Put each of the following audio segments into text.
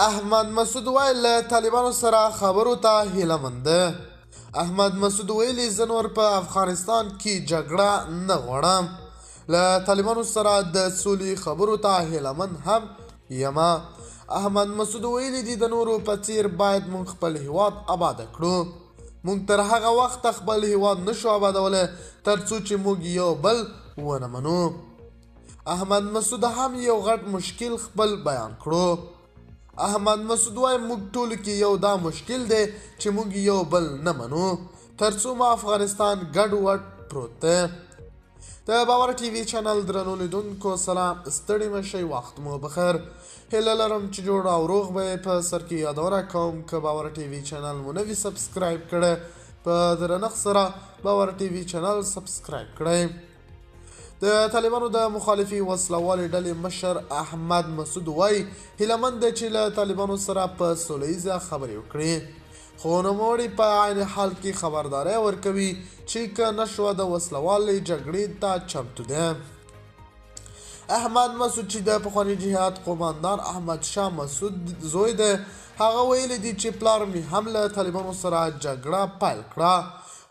احمد مسعود ویل له طالبانو سره خبرو ته هیله مند ده. احمد مسعود ویلي زه نور په افغانستان کې جګړه نه غواړم، له طالبانو سره د سولې خبرو ته هیله مند هم یمه. احمد مسعود ویلي دي د نورو په څیر باید موږ خپل هیواد آباد کړو. موږ تر هغه وخته خپل هیواد نشو آبادولی تر څو چې موږ یو بل ونه منو. احمد مسعود هم یو غټ مشکل خپل بیان کړو. احمد مسعود وایي موږ ټولو کې یو دا مشکل دی چې موږ یو بل نه منو تر څو ما افغانستان ګډ وډ پروت دی. د باور ټي وي چینل درنو لیدونکو سلام، ستړي مشئ، وخت مو بخیر. هیله لرم چې جوړ او روغ به په سر کې یادونه کوم که باور ټي وي چینل مو نوي سبسکرایب کړی په درنښت سره باور ټي وي چینل سبسکرایب کړئ. د طالبانو د مخالفي وسلوالې ډلې مشر احمد مسعود وایي هیله مند دی چې له طالبانو سره په سوله ییزه خبرې وکړي، خو نوموړي په عین حال کې خبرداری ورکوي چې که نشوه د وسلوالې جګړې ته چمتو دی. احمد مسعود چې د پخواني جهاد قوماندان احمد شاه مسعود زوی دی، هغه ویلي دي چې پلار مې هم له طالبانو سره جګړه پیل کړه،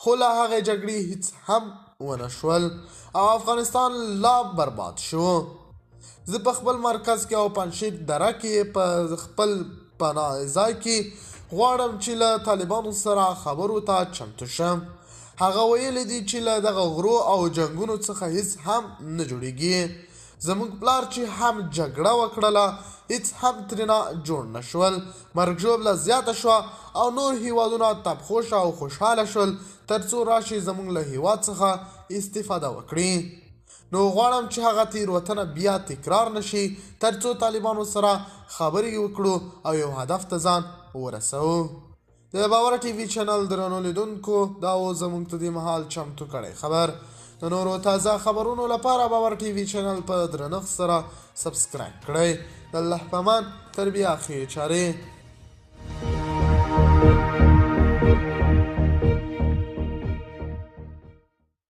خو له هغې جګړې هیڅ هم ونه شول او افغانستان لا برباد شو. زه په خپل مرکز کې او پنشیت دره کې په خپل پناه ځای کې غواړم چې له طالبانو سره خبرو ته چمتو شم. هغه ویلي دي چې له دغه غرو او جنګونو څخه هیڅ هم نه جوړیږي. زموږ پلار چې هم جګړه وکړله هیڅ هم ترېنه جوړ نه شول. مرګ ژوبله زیاته شوه او نور هیوادونه تبخوش او خوشحاله شول تر څو راشي زموږ له هیواد څخه استفاده وکړي. نو غواړم چې هغه تېروتنه بیا تکرار نشي تر څو طالبانو سره خبرې وکړو او یو هدف ته ځان ورسوو. د باور ټي وي چینل درنو لیدونکو دا و زموږ ته دې مهال چمتو کړی خبر. د نورو تازه خبرونو لپاره باور ټي وي چینل په درنښت سره سبسکرایب کړئ. د الله په امان تر بیا ښې چارې.